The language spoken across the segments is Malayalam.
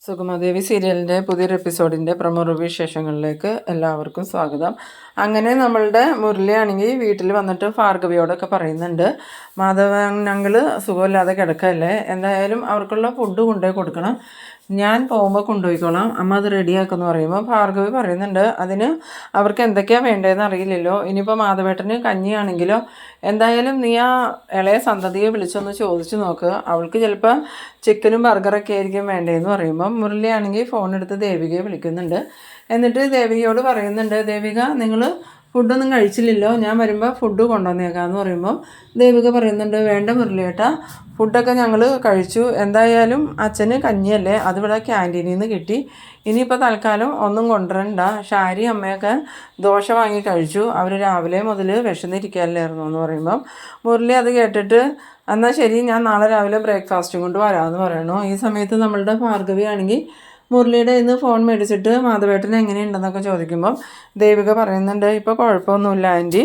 സുഗമദേവി സീരിയലിൻ്റെ പുതിയൊരു എപ്പിസോഡിൻ്റെ പ്രൊമോ റിവ്യൂ വിശേഷങ്ങളിലേക്ക് എല്ലാവർക്കും സ്വാഗതം. അങ്ങനെ നമ്മളുടെ മുരളിയാണെങ്കിൽ വീട്ടിൽ വന്നിട്ട് ഭാർഗവിയോടൊക്കെ പറയുന്നുണ്ട്, മാധവൻ ഞങ്ങൾ സുഖമില്ലാതെ കിടക്കല്ലേ, എന്തായാലും അവർക്കുള്ള ഫുഡ് കൊണ്ടുപോയി കൊടുക്കണം, ഞാൻ പോകുമ്പോൾ കൊണ്ടുപോയിക്കോളാം, അമ്മ അത് റെഡിയാക്കുമെന്ന് പറയുമ്പോൾ ഭാർഗവി പറയുന്നുണ്ട്, അതിന് അവർക്ക് എന്തൊക്കെയാണ് വേണ്ടതെന്ന് അറിയില്ലല്ലോ, ഇനിയിപ്പോൾ മാധവേട്ടന് കഞ്ഞിയാണെങ്കിലോ എന്തായാലും നീ ആ ഇളയ സന്തതിയെ വിളിച്ചൊന്ന് ചോദിച്ചു നോക്ക്, അവൾക്ക് ചിലപ്പോൾ ചിക്കനും ബർഗറൊക്കെ ആയിരിക്കും വേണ്ടതെന്ന് പറയുമ്പം മുരളിയാണെങ്കിൽ ഫോൺ എടുത്ത് ദേവികയെ വിളിക്കുന്നുണ്ട്. എന്നിട്ട് ദേവികയോട് പറയുന്നുണ്ട്, ദേവിക നിങ്ങൾ ഫുഡൊന്നും കഴിച്ചില്ലല്ലോ, ഞാൻ വരുമ്പോൾ ഫുഡ് കൊണ്ടുവന്നേക്കാമെന്ന് പറയുമ്പോൾ ദേവിക പറയുന്നുണ്ട്, വേണ്ട മുരളിയേട്ടാ, ഫുഡൊക്കെ ഞങ്ങൾ കഴിച്ചു, എന്തായാലും അച്ഛന് കഞ്ഞിയല്ലേ, അതിവിടെ ക്യാൻറ്റീനിൽ നിന്ന് കിട്ടി, ഇനിയിപ്പോൾ തൽക്കാലം ഒന്നും കൊണ്ടുവരണ്ട, ഷാരി അമ്മയൊക്കെ ദോശ വാങ്ങി കഴിച്ചു, അവർ രാവിലെ മുതൽ വിശന്നിരിക്കാല്ലായിരുന്നു എന്ന് പറയുമ്പം മുരളി അത് കേട്ടിട്ട് എന്നാൽ ശരി, ഞാൻ നാളെ രാവിലെ ബ്രേക്ക്ഫാസ്റ്റും കൊണ്ട് വരാമെന്ന് പറയണു. ഈ സമയത്ത് നമ്മളുടെ ഭാർഗവി ആണെങ്കിൽ മുരളിയുടെ ഇന്ന് ഫോൺ മേടിച്ചിട്ട് മാധവേട്ടൻ എങ്ങനെയുണ്ടെന്നൊക്കെ ചോദിക്കുമ്പം ദേവിക പറയുന്നുണ്ട്, ഇപ്പോൾ കുഴപ്പമൊന്നുമില്ല ആൻറ്റി,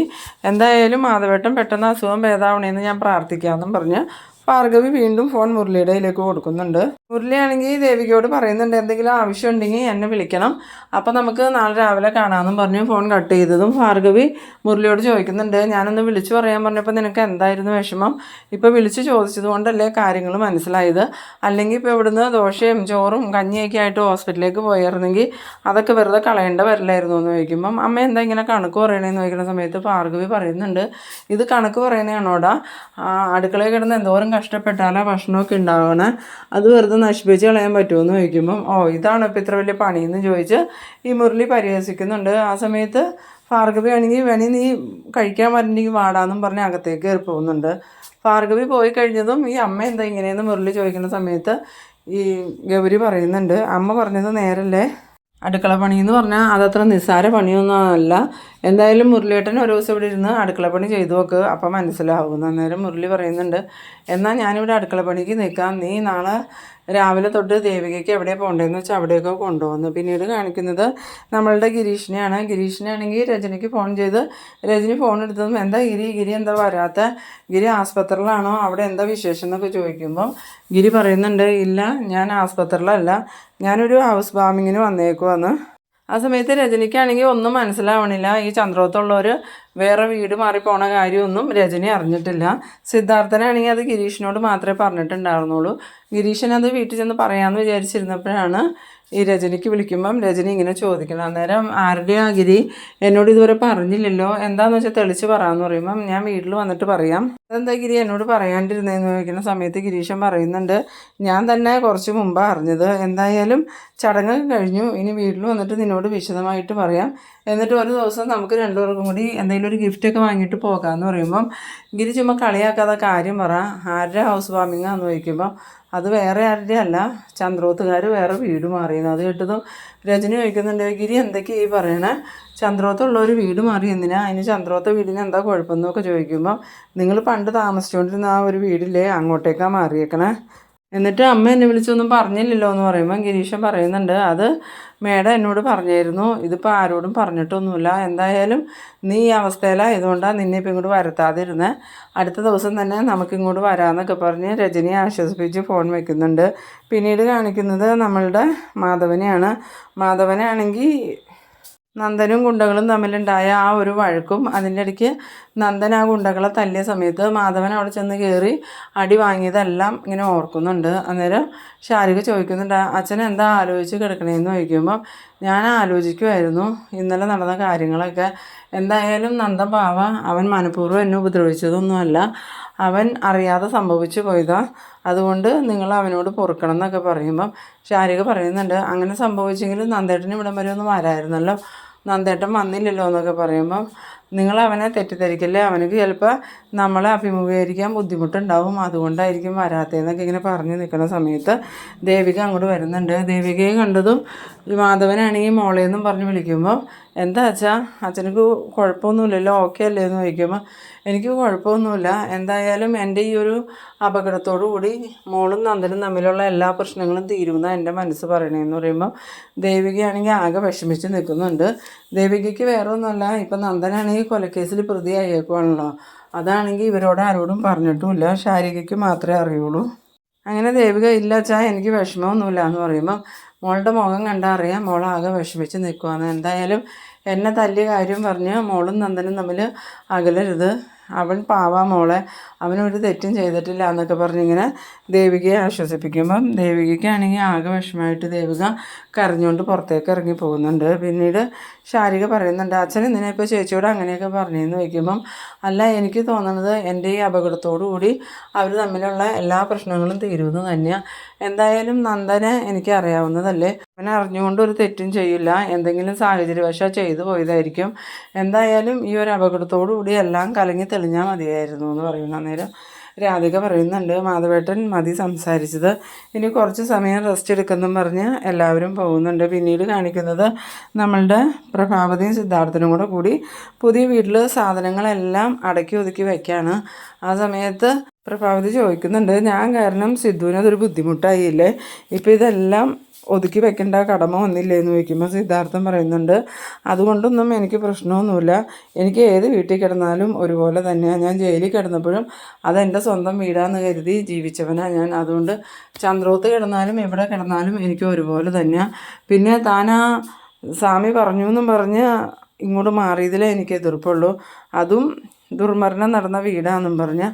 എന്തായാലും മാധവേട്ടൻ പെട്ടെന്ന് അസുഖം ഭേദമാവണേന്ന് ഞാൻ പ്രാർത്ഥിക്കാമെന്നും പറഞ്ഞ് ഭാർഗവി വീണ്ടും ഫോൺ മുരളിയുടെ കയ്യിലേക്ക് കൊടുക്കുന്നുണ്ട്. മുരളിയാണെങ്കിൽ ദേവികയോട് പറയുന്നുണ്ട്, എന്തെങ്കിലും ആവശ്യമുണ്ടെങ്കിൽ എന്നെ വിളിക്കണം, അപ്പോൾ നമുക്ക് നാളെ രാവിലെ കാണാമെന്നും പറഞ്ഞ് ഫോൺ കട്ട് ചെയ്തതും ഭാർഗവി മുരളിയോട് ചോദിക്കുന്നുണ്ട്, ഞാനൊന്ന് വിളിച്ചു പറയാൻ പറഞ്ഞപ്പോൾ നിനക്ക് എന്തായിരുന്നു വിഷമം, ഇപ്പോൾ വിളിച്ച് ചോദിച്ചത് കൊണ്ടല്ലേ കാര്യങ്ങൾ മനസ്സിലായത്, അല്ലെങ്കിൽ ഇപ്പോൾ ഇവിടുന്ന് ദോശയും ചോറും കഞ്ഞിയൊക്കെ ആയിട്ട് ഹോസ്പിറ്റലിലേക്ക് പോയിരുന്നെങ്കിൽ അതൊക്കെ വെറുതെ കളയേണ്ട വരില്ലായിരുന്നു എന്ന് ചോദിക്കുമ്പം അമ്മ എന്താ ഇങ്ങനെ കണക്ക് പറയണേന്ന് ചോദിക്കുന്ന സമയത്ത് ഭാർഗവി പറയുന്നുണ്ട്, ഇത് കണക്ക് പറയണതാണോടാ, അടുക്കളയിൽ കിടന്ന് എന്തോരം കഷ്ടപ്പെട്ടാലാ ഭക്ഷണമൊക്കെ ഉണ്ടാവണേ, അത് വെറുതെ നശിപ്പിച്ച് കളയാൻ പറ്റുമെന്ന് ചോദിക്കുമ്പം ഇതാണ് ഇപ്പോൾ ഇത്ര വലിയ പണിയെന്ന് ചോദിച്ച് ഈ മുരളി പരിഹസിക്കുന്നുണ്ട്. ആ സമയത്ത് ഭാർഗവി ആണെങ്കിൽ നീ കഴിക്കാൻ വരണ്ടെങ്കിൽ വാടാന്നും പറഞ്ഞ് അകത്തേക്ക് കയറി പോകുന്നുണ്ട്. ഭാർഗവി പോയി കഴിഞ്ഞതും ഈ അമ്മ എന്താ ഇങ്ങനെയെന്ന് മുരളി ചോദിക്കുന്ന സമയത്ത് ഈ ഗൗരി പറയുന്നുണ്ട്, അമ്മ പറഞ്ഞത് നേരല്ലേ, അടുക്കള പണി എന്ന് പറഞ്ഞാൽ അതത്ര നിസ്സാര പണിയൊന്നും അല്ല, എന്തായാലും മുരളിയേട്ടൻ ഒരു ദിവസം ഇവിടെ ഇരുന്ന് അടുക്കളപ്പണി ചെയ്തു നോക്ക്, അപ്പം മനസ്സിലാവും. അന്നേരം മുരളി പറയുന്നുണ്ട്, എന്നാൽ ഞാനിവിടെ അടുക്കളപ്പണിക്ക് നിൽക്കാം, നീ നാളെ രാവിലെ തൊട്ട് ദേവികയ്ക്ക് എവിടെ പോകേണ്ടതെന്ന് വെച്ചാൽ അവിടെയൊക്കെ കൊണ്ടുപോകുന്നു. പിന്നീട് കാണിക്കുന്നത് നമ്മളുടെ ഗിരീഷിനെയാണ്. ഗിരീഷിനാണെങ്കിൽ രജനിക്ക് ഫോൺ ചെയ്ത് രജനി ഫോൺ എടുത്തതും, എന്താ ഗിരി എന്താ വരാത്ത, ഗിരി ആസ്പത്രിയിലാണോ, അവിടെ എന്താ വിശേഷം എന്നൊക്കെ ചോദിക്കുമ്പോൾ ഗിരി പറയുന്നുണ്ട്, ഇല്ല ഞാൻ ആസ്പത്രിയിലല്ല, ഞാനൊരു ഹൗസ് വാമിങ്ങിന് വന്നേക്കുവാന്ന്. ആ സമയത്ത് രജനിക്കാണെങ്കിൽ ഒന്നും മനസ്സിലാവണില്ല, ഈ ചന്ദ്രോത്തുള്ളവർ വേറെ വീട് മാറിപ്പോണ കാര്യമൊന്നും രജനി അറിഞ്ഞിട്ടില്ല. സിദ്ധാർത്ഥനാണെങ്കിൽ അത് ഗിരീഷിനോട് മാത്രമേ പറഞ്ഞിട്ടുണ്ടായിരുന്നുള്ളൂ. ഗിരീഷൻ അത് വീട്ടിൽ ചെന്ന് പറയാമെന്ന് വിചാരിച്ചിരുന്നപ്പോഴാണ് ഈ രജനിക്ക് വിളിക്കുമ്പം രജനി ഇങ്ങനെ ചോദിക്കണം, അന്നേരം ആരുടെയാ ഗിരി, എന്നോട് ഇതുവരെ പറഞ്ഞില്ലല്ലോ, എന്താണെന്ന് വെച്ചാൽ തെളിച്ച് പറയാമെന്ന് പറയുമ്പം ഞാൻ വീട്ടിൽ വന്നിട്ട് പറയാം, അതെന്താ ഗിരി എന്നോട് പറയാണ്ടിരുന്നതെന്ന് ചോദിക്കുന്ന സമയത്ത് ഗിരീഷൻ പറയുന്നുണ്ട്, ഞാൻ തന്നെ കുറച്ച് മുമ്പാണ് അറിഞ്ഞത്, എന്തായാലും ചടങ്ങൊക്കെ കഴിഞ്ഞു, ഇനി വീട്ടിൽ വന്നിട്ട് നിന്നോട് വിശദമായിട്ട് പറയാം, എന്നിട്ട് ഒരു ദിവസം നമുക്ക് രണ്ടുപേർക്കും കൂടി എന്തെങ്കിലും ഒരു ഗിഫ്റ്റൊക്കെ വാങ്ങിയിട്ട് പോകാമെന്ന് പറയുമ്പം ഗിരി ചുമ്മാ കളിയാക്കാതെ കാര്യം പറ, ആരുടെ ഹൗസ് വാമിങ്ങാന്ന് ചോദിക്കുമ്പം അത് വേറെ ആരുടെ അല്ല, ചന്ദ്രോത്തുകാർ വേറെ വീട് മാറിയെന്ന്. അത് കേട്ടതും രജനി ചോദിക്കുന്നുണ്ട്, ഗിരി എന്തൊക്കെയാണ് ഈ പറയണേ, ചന്ദ്രോത്തുള്ളൊരു വീട് മാറി എന്തിനാ, അതിന് ചന്ദ്രോത്ത വീടിന് എന്താ കുഴപ്പമെന്നൊക്കെ ചോദിക്കുമ്പോൾ നിങ്ങൾ പണ്ട് താമസിച്ചുകൊണ്ടിരുന്ന ആ ഒരു വീടില്ലേ അങ്ങോട്ടേക്കാണ് മാറിയേക്കണേ, എന്നിട്ട് അമ്മ എന്നെ വിളിച്ചൊന്നും പറഞ്ഞില്ലല്ലോ എന്ന് പറയുമ്പോൾ ഗിരീഷൻ പറയുന്നുണ്ട്, അത് മേഡം എന്നോട് പറഞ്ഞായിരുന്നു, ഇതിപ്പോൾ ആരോടും പറഞ്ഞിട്ടൊന്നുമില്ല, എന്തായാലും നീ ഈ അവസ്ഥയിലായതുകൊണ്ടാണ് നിന്നെ ഇപ്പം ഇങ്ങോട്ട് വരുത്താതിരുന്നത്, അടുത്ത ദിവസം തന്നെ നമുക്കിങ്ങോട്ട് വരാമെന്നൊക്കെ പറഞ്ഞ് രജനിയെ ആശ്വസിപ്പിച്ച് ഫോൺ വയ്ക്കുന്നുണ്ട്. പിന്നീട് കാണിക്കുന്നത് നമ്മളുടെ മാധവനെയാണ്. മാധവനാണെങ്കിൽ നന്ദനും ഗുണ്ടകളും തമ്മിലുണ്ടായ ആ ഒരു വഴക്കും അതിൻ്റെ ഇടയ്ക്ക് നന്ദൻ ആ ഗുണ്ടകളെ തല്ലിയ സമയത്ത് മാധവൻ അവിടെ ചെന്ന് കയറി അടി വാങ്ങിയതെല്ലാം ഇങ്ങനെ ഓർക്കുന്നുണ്ട്. അന്നേരം ശാരിക ചോദിക്കുന്നുണ്ട്, അച്ഛൻ എന്താ ആലോചിച്ച് കിടക്കണേന്ന് ചോദിക്കുമ്പോൾ ഞാൻ ആലോചിക്കുമായിരുന്നു ഇന്നലെ നടന്ന കാര്യങ്ങളൊക്കെ, എന്തായാലും നന്ദൻ പാവ, അവൻ മനഃപൂർവ്വം എന്നെ ഉപദ്രവിച്ചതൊന്നുമല്ല, അവൻ അറിയാതെ സംഭവിച്ചു പോയതാ, അതുകൊണ്ട് നിങ്ങൾ അവനോട് പൊറുക്കണം എന്നൊക്കെ പറയുമ്പം ശാരിക പറയുന്നുണ്ട്, അങ്ങനെ സംഭവിച്ചെങ്കിൽ നന്ദേട്ടന് ഇവിടം വരെ ഒന്നും വരായിരുന്നല്ലോ, നന്ദേട്ടൻ വന്നില്ലല്ലോ എന്നൊക്കെ പറയുമ്പം നിങ്ങൾ അവനെ തെറ്റിദ്ധരിക്കല്ലേ, അവനക്ക് ചിലപ്പോൾ നമ്മളെ അഭിമുഖീകരിക്കാൻ ബുദ്ധിമുട്ടുണ്ടാവും, അതുകൊണ്ടായിരിക്കും വരാത്തതെന്നൊക്കെ ഇങ്ങനെ പറഞ്ഞു നിൽക്കുന്ന സമയത്ത് ദേവിക അങ്ങോട്ട് വരുന്നുണ്ട്. ദേവികയെ കണ്ടതും മാധവനാണെങ്കിൽ മോളേന്നും പറഞ്ഞ് വിളിക്കുമ്പോൾ എന്താ അച്ഛനക്ക് കുഴപ്പമൊന്നുമില്ലല്ലോ, ഓക്കെ അല്ലേ എന്ന് ചോദിക്കുമ്പോൾ എനിക്ക് കുഴപ്പമൊന്നുമില്ല, എന്തായാലും എൻ്റെ ഈ ഒരു അപകടത്തോടു കൂടി മോളും നന്ദനും തമ്മിലുള്ള എല്ലാ പ്രശ്നങ്ങളും തീരുമെന്നാണ് എൻ്റെ മനസ്സ് പറയണതെന്ന് പറയുമ്പോൾ ദേവികയാണെങ്കിൽ ആകെ വിഷമിച്ച് നിൽക്കുന്നുണ്ട്. ദേവികയ്ക്ക് വേറെ ഒന്നുമല്ല, ഇപ്പം നന്ദനാണെങ്കിൽ കൊലക്കേസിൽ പ്രതിയായേക്കുവാണല്ലോ, അതാണെങ്കിൽ ഇവരോട് ആരോടും പറഞ്ഞിട്ടുമില്ല, ശാരികയ്ക്ക് മാത്രമേ അറിയുള്ളൂ. അങ്ങനെ ദേവിക ഇല്ല അച്ഛാ എനിക്ക് വിഷമമൊന്നുമില്ല എന്ന് പറയുമ്പം മോളുടെ മുഖം കണ്ടാൽ അറിയാം മോളാകെ വിഷമിച്ച് നിൽക്കുവാന്ന്. എന്തായാലും എന്നെ തല്ലിയ കാര്യം പറഞ്ഞ് മോളും നന്ദനും തമ്മിൽ അകലരുത്, അവൻ പാവാ മോളെ, അവനൊരു തെറ്റും ചെയ്തിട്ടില്ല എന്നൊക്കെ പറഞ്ഞിങ്ങനെ ദേവികയെ ആശ്വസിപ്പിക്കുമ്പം ദേവികയ്ക്കാണെങ്കിൽ ആകെ വിഷമമായിട്ട് ദേവിക കരഞ്ഞുകൊണ്ട് പുറത്തേക്ക് ഇറങ്ങി പോകുന്നുണ്ട്. പിന്നീട് ശാരിക പറയുന്നുണ്ട്, അച്ഛൻ എന്തിനാ ഇപ്പോൾ ചേച്ചിയോട് അങ്ങനെയൊക്കെ പറഞ്ഞതെന്ന് ചോദിക്കുമ്പം, അല്ല എനിക്ക് തോന്നുന്നത് എൻ്റെ ഈ അപകടത്തോടു കൂടി അവർ തമ്മിലുള്ള എല്ലാ പ്രശ്നങ്ങളും തീരുമെന്ന് തന്നെയാണ്. എന്തായാലും നന്ദനെ എനിക്ക് അറിയാവുന്നതല്ലേ, അവനെ അറിഞ്ഞുകൊണ്ട് ഒരു തെറ്റും ചെയ്യില്ല, എന്തെങ്കിലും സാഹചര്യവശാൽ ചെയ്തു പോയതായിരിക്കും. എന്തായാലും ഈ ഒരു അപകടത്തോടു കൂടി എല്ലാം കലങ്ങി തെളിഞ്ഞാൽ മതിയായിരുന്നു എന്ന് പറയുന്നു. അന്നേരം രാധിക പറയുന്നുണ്ട്, മാധവേട്ടൻ മതി സംസാരിച്ചത്, ഇനി കുറച്ച് സമയം റെസ്റ്റ് എടുക്കുമെന്നും പറഞ്ഞ് എല്ലാവരും പോകുന്നുണ്ട്. പിന്നീട് കാണിക്കുന്നത് നമ്മളുടെ പ്രഭാവതിയും സിദ്ധാർത്ഥനും കൂടി പുതിയ വീട്ടിൽ സാധനങ്ങളെല്ലാം അടക്കി ഒതുക്കി വയ്ക്കുകയാണ്. ആ സമയത്ത് പ്രഭാവതി ചോദിക്കുന്നുണ്ട്, ഞാൻ കാരണം സിദ്ധുവിനതൊരു ബുദ്ധിമുട്ടായില്ലേ, ഇപ്പോൾ ഇതെല്ലാം ഒതുക്കി വെക്കേണ്ട കടമ വന്നില്ലേ എന്ന് ചോദിക്കുമ്പോൾ സിദ്ധാർത്ഥൻ പറയുന്നുണ്ട്, അതുകൊണ്ടൊന്നും എനിക്ക് പ്രശ്നമൊന്നുമില്ല, എനിക്ക് ഏത് വീട്ടിൽ കിടന്നാലും ഒരുപോലെ തന്നെയാണ്. ഞാൻ ജയിലിൽ കിടന്നപ്പോഴും അതെൻ്റെ സ്വന്തം വീടാന്ന് കരുതി ജീവിച്ചവനാണ് ഞാൻ. അതുകൊണ്ട് ചന്ദ്രോത്ത് കിടന്നാലും എവിടെ കിടന്നാലും എനിക്ക് ഒരുപോലെ തന്നെയാണ്. പിന്നെ താനാ സ്വാമി പറഞ്ഞു എന്നും പറഞ്ഞ് ഇങ്ങോട്ട് മാറിയതിലേ എനിക്ക് എതിർപ്പുള്ളൂ, അതും ദുർമരണം നടന്ന വീടാണെന്നും പറഞ്ഞ്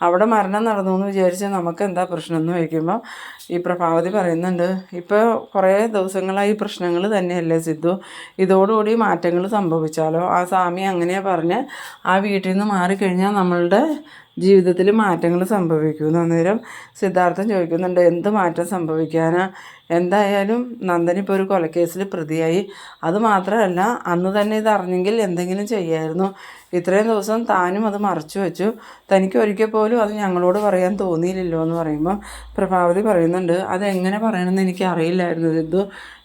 അവിടെ മരണം നടന്നു എന്ന് വിചാരിച്ച് നമുക്ക് എന്താ പ്രശ്നം എന്ന് ചോദിക്കുമ്പോൾ ഈ പ്രഭാവതി പറയുന്നുണ്ട്, ഇപ്പോൾ കുറേ ദിവസങ്ങളായി പ്രശ്നങ്ങൾ തന്നെയല്ലേ സിദ്ധു, ഇതോടുകൂടി മാറ്റങ്ങൾ സംഭവിച്ചാലോ, ആ സ്വാമി അങ്ങനെ പറഞ്ഞ് ആ വീട്ടിൽ നിന്ന് മാറിക്കഴിഞ്ഞാൽ നമ്മളുടെ ജീവിതത്തിൽ മാറ്റങ്ങൾ സംഭവിക്കുമെന്ന്. അന്നേരം സിദ്ധാർത്ഥൻ ചോദിക്കുന്നുണ്ട്, എന്ത് മാറ്റം സംഭവിക്കാനാ, എന്തായാലും നന്ദനിപ്പോൾ ഒരു കൊലക്കേസിൽ പ്രതിയായി, അതുമാത്രമല്ല അന്ന് തന്നെ ഇത് അറിഞ്ഞെങ്കിൽ എന്തെങ്കിലും ചെയ്യായിരുന്നു, ഇത്രയും ദിവസം താനും അത് മറച്ചു വെച്ചു, തനിക്ക് ഒരിക്കൽ പോലും അത് ഞങ്ങളോട് പറയാൻ തോന്നിയില്ലല്ലോ എന്ന് പറയുമ്പോൾ പ്രഭാവതി പറയുന്നുണ്ട്, അതെങ്ങനെ പറയണമെന്ന് എനിക്ക് അറിയില്ലായിരുന്നു സിദ്ധു,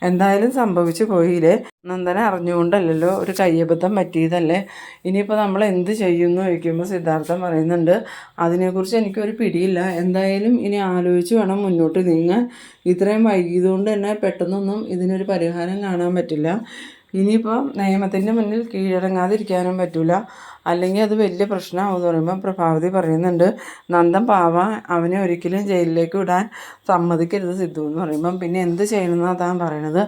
എന്തായാലും സംഭവിച്ചു പോയില്ലേ, നന്ദനെ അറിഞ്ഞുകൊണ്ടല്ലല്ലോ, ഒരു കയ്യബദ്ധം പറ്റിയതല്ലേ, ഇനിയിപ്പോൾ നമ്മൾ എന്ത് ചെയ്യുമെന്ന് ചോദിക്കുമ്പോൾ സിദ്ധാർത്ഥൻ പറയുന്നുണ്ട്, അതിനെക്കുറിച്ച് എനിക്കൊരു പിടിയില്ല, എന്തായാലും ഇനി ആലോചിച്ച് വേണം മുന്നോട്ട് നീങ്ങാൻ, ഇത്രയും വൈകിയതുകൊണ്ട് തന്നെ പെട്ടെന്നൊന്നും ഇതിനൊരു പരിഹാരം കാണാൻ പറ്റില്ല, ഇനിയിപ്പോൾ നിയമത്തിൻ്റെ മുന്നിൽ കീഴടങ്ങാതിരിക്കാനും പറ്റില്ല, അല്ലെങ്കിൽ അത് വലിയ പ്രശ്നമാകുമെന്ന് പറയുമ്പോൾ പ്രഭാവതി പറയുന്നുണ്ട്, നന്ദൻ പാവ, അവനെ ഒരിക്കലും ജയിലിലേക്ക് വിടാൻ സമ്മതിക്കരുത് സിദ്ധു എന്ന് പറയുമ്പം പിന്നെ എന്ത് ചെയ്യണമെന്നാണ് താൻ പറയണത്,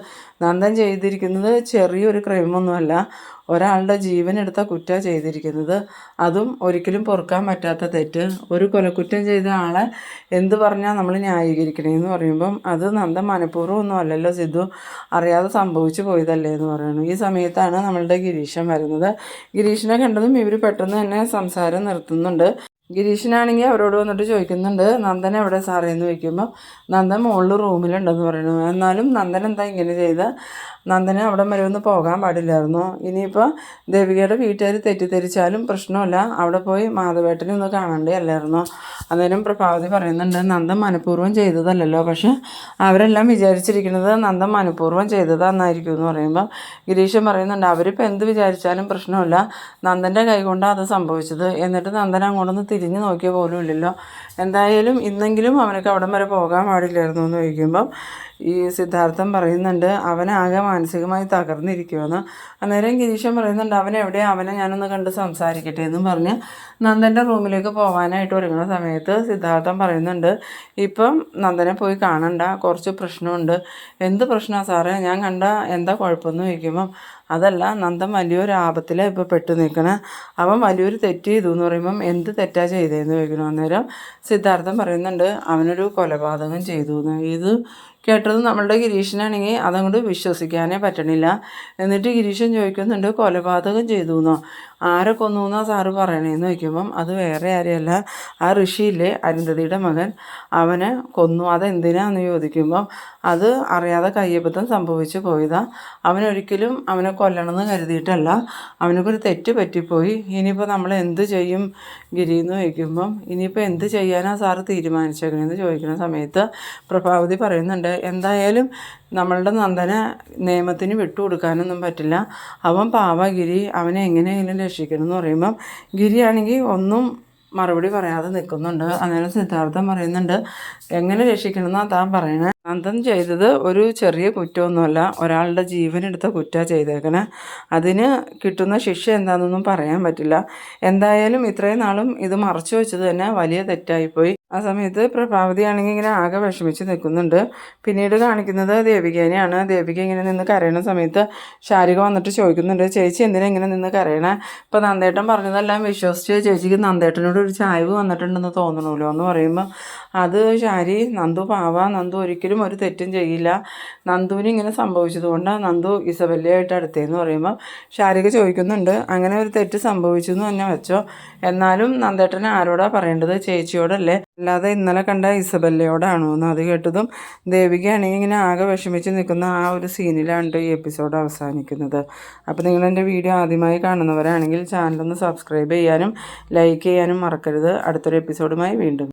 നന്ദൻ ചെയ്തിരിക്കുന്നത് ചെറിയൊരു ക്രൈമൊന്നുമല്ല, ഒരാളുടെ ജീവൻ എടുത്ത കുറ്റമാണ് ചെയ്തിരിക്കുന്നത്, അതും ഒരിക്കലും പൊറുക്കാൻ പറ്റാത്ത തെറ്റ്, ഒരു കൊലക്കുറ്റം ചെയ്ത ആളെ എന്ത് പറഞ്ഞാൽ നമ്മൾ ന്യായീകരിക്കണേന്ന് പറയുമ്പം അത് നന്ദൻ മനഃപൂർവ്വം ഒന്നും അല്ലല്ലോ സിദ്ധു, അറിയാതെ സംഭവിച്ചു പോയതല്ലേ എന്ന് പറയുന്നു. ഈ സമയത്താണ് നമ്മളുടെ ഗിരീശൻ വരുന്നത്. ഗിരീഷിനെ കണ്ടതും ഇവർ പെട്ടെന്ന് തന്നെ സംസാരം നിർത്തുന്നുണ്ട്. ഗിരീഷിനാണെങ്കിൽ അവരോട് വന്നിട്ട് ചോദിക്കുന്നുണ്ട്, നന്ദൻ എവിടെ സാറേ എന്ന് ചോദിക്കുമ്പോൾ നന്ദൻ മുകളിൽ റൂമിലുണ്ടെന്ന് പറയുന്നു. എന്നാലും നന്ദൻ എന്താ ഇങ്ങനെ ചെയ്ത്, നന്ദന് അവിടെ വരെ ഒന്ന് പോകാൻ പാടില്ലായിരുന്നു, ഇനിയിപ്പോൾ ദേവികയുടെ വീട്ടുകാർ തെറ്റിദ്ധരിച്ചാലും പ്രശ്നമില്ല, അവിടെ പോയി മാധവേട്ടനെ ഒന്ന് കാണണ്ടേ അല്ലായിരുന്നോ. അന്നേരം പ്രഭാവതി പറയുന്നുണ്ട്, നന്ദൻ മനഃപൂർവ്വം ചെയ്തതല്ലല്ലോ, പക്ഷെ അവരെല്ലാം വിചാരിച്ചിരിക്കുന്നത് നന്ദൻ മനഃപൂർവ്വം ചെയ്തതാണെന്നായിരിക്കും എന്ന് പറയുമ്പോൾ ഗിരീശൻ പറയുന്നുണ്ട്, അവരിപ്പോൾ എന്ത് വിചാരിച്ചാലും പ്രശ്നമില്ല, നന്ദൻ്റെ കൈ കൊണ്ടാണ് അത് സംഭവിച്ചത്, എന്നിട്ട് നന്ദൻ അങ്ങോട്ടൊന്ന് തിരിഞ്ഞു നോക്കിയ പോലും ഇല്ലല്ലോ, എന്തായാലും ഇന്നെങ്കിലും അവനക്ക് അവിടം വരെ പോകാൻ പാടില്ലായിരുന്നു എന്ന് ചോദിക്കുമ്പം ഈ സിദ്ധാർത്ഥൻ പറയുന്നുണ്ട്, അവനാകെ മാനസികമായി തകർന്നിരിക്കുമെന്ന്. അന്നേരം ഗിരീശൻ പറയുന്നുണ്ട്, അവനെവിടെ, അവനെ ഞാനൊന്ന് കണ്ട് സംസാരിക്കട്ടെ എന്നും പറഞ്ഞ് നന്ദൻ്റെ റൂമിലേക്ക് പോകാനായിട്ട് ഒരുങ്ങുന്ന സമയത്ത് സിദ്ധാർത്ഥൻ പറയുന്നുണ്ട്, ഇപ്പം നന്ദനെ പോയി കാണണ്ട, കുറച്ച് പ്രശ്നമുണ്ട്. എന്ത് പ്രശ്നമാണ് സാറേ, ഞാൻ കണ്ട എന്താ കുഴപ്പമെന്ന് ചോദിക്കുമ്പം അതല്ല, നന്ദൻ വലിയൊരു ആപത്തിലാണ് ഇപ്പോൾ പെട്ടു നിൽക്കണേ, അവൻ വലിയൊരു തെറ്റ് ചെയ്തു എന്ന് പറയുമ്പം എന്ത് തെറ്റാണ് ചെയ്തതെന്ന് ചോദിക്കണം. അന്നേരം സിദ്ധാർത്ഥൻ പറയുന്നുണ്ട്, അവനൊരു കൊലപാതകം ചെയ്തു എന്ന്. ഇത് കേട്ടത് നമ്മളുടെ ഗിരീഷനാണെങ്കിൽ അതങ്ങോട്ട് വിശ്വസിക്കാനേ പറ്റണില്ല. എന്നിട്ട് ഗിരീഷൻ ചോദിക്കുന്നുണ്ട്, കൊലപാതകം ചെയ്തു എന്നോ, ആരെ കൊന്നു എന്നാ സാറ് പറയണേന്ന് ചോദിക്കുമ്പം അത് വേറെ ആരെയല്ല, ആ ഋഷിയില്ലേ അരുന്ധതിയുടെ മകൻ, അവനെ കൊന്നു. അതെന്തിനാന്ന് ചോദിക്കുമ്പം അത് അറിയാതെ കയ്യബദ്ധം സംഭവിച്ചു പോയതാ, അവനൊരിക്കലും അവനെ കൊല്ലണമെന്ന് കരുതിയിട്ടല്ല, അവനക്കൊരു തെറ്റ് പറ്റിപ്പോയി, ഇനിയിപ്പോൾ നമ്മൾ എന്ത് ചെയ്യും ഗിരിയെന്ന് ചോദിക്കുമ്പം ഇനിയിപ്പോൾ എന്ത് ചെയ്യാനാണ് സാറ് തീരുമാനിച്ചേക്കണെന്ന് ചോദിക്കുന്ന സമയത്ത് പ്രഭാവതി പറയുന്നുണ്ട്, എന്തായാലും നമ്മളുടെ നന്ദനെ നിയമത്തിന് വിട്ടുകൊടുക്കാനൊന്നും പറ്റില്ല, അവൻ പാവഗിരി, അവനെ എങ്ങനെയെങ്കിലും രക്ഷിക്കണം എന്ന് പറയുമ്പം ഗിരിയാണെങ്കിൽ ഒന്നും മറുപടി പറയാതെ നിൽക്കുന്നുണ്ട്. അന്നേരം സിദ്ധാർത്ഥൻ പറയുന്നുണ്ട്, എങ്ങനെ രക്ഷിക്കണമെന്നാണ് താൻ പറയണേ, നന്ദൻ ചെയ്തത് ഒരു ചെറിയ കുറ്റമൊന്നുമല്ല, ഒരാളുടെ ജീവനെടുത്ത കുറ്റമാണ് ചെയ്തേക്കണേ. അതിന് കിട്ടുന്ന ശിക്ഷ എന്താണെന്നൊന്നും പറയാൻ പറ്റില്ല. എന്തായാലും ഇത്രയും നാളും ഇത് മറച്ചു വെച്ചത് തന്നെ വലിയ തെറ്റായിപ്പോയി. ആ സമയത്ത് പ്രഭാവതിയാണെങ്കിൽ ഇങ്ങനെ ആകെ വിഷമിച്ച് നിൽക്കുന്നുണ്ട്. പിന്നീട് കാണിക്കുന്നത് ദേവികേനെയാണ്. ദേവിക ഇങ്ങനെ നിന്ന് കരയണ സമയത്ത് ശാരിക വന്നിട്ട് ചോദിക്കുന്നുണ്ട്, ചേച്ചി എന്തിനാ ഇങ്ങനെ നിന്ന് കരയണേ? ഇപ്പോൾ നന്ദേട്ടൻ പറഞ്ഞതെല്ലാം വിശ്വസിച്ച് ചേച്ചിക്ക് നന്ദേട്ടനോട് ഒരു ചായ്വ് വന്നിട്ടുണ്ടെന്ന് തോന്നണമല്ലോ എന്ന് പറയുമ്പോൾ, അത് ശാരി, നന്ദു പാവ, നന്ദു ഒരിക്കലും ഒരു തെറ്റും ചെയ്യില്ല, നന്ദുവിന് ഇങ്ങനെ സംഭവിച്ചതുകൊണ്ടാണ് നന്ദു ഇസബല്ലയായിട്ട് അടുത്തതെന്ന് പറയുമ്പോൾ ശാരിക ചോദിക്കുന്നുണ്ട്, അങ്ങനെ ഒരു തെറ്റ് സംഭവിച്ചു എന്ന് തന്നെ വെച്ചോ, എന്നാലും നന്ദേട്ടൻ ആരോടാ പറയേണ്ടത്? ചേച്ചിയോടല്ലേ, അല്ലാതെ ഇന്നലെ കണ്ട ഇസബല്ലയോടാണോ എന്ന്. അത് കേട്ടതും ദേവികയാണെങ്കിൽ ഇങ്ങനെ ആകെ വിഷമിച്ച് നിൽക്കുന്ന ആ ഒരു സീനിലാണ് ഈ എപ്പിസോഡ് അവസാനിക്കുന്നത്. അപ്പോൾ നിങ്ങൾ എൻ്റെ വീഡിയോ ആദ്യമായി കാണുന്നവരാണെങ്കിൽ ചാനലൊന്ന് സബ്സ്ക്രൈബ് ചെയ്യാനും ലൈക്ക് ചെയ്യാനും മറക്കരുത്. അടുത്തൊരു എപ്പിസോഡുമായി വീണ്ടും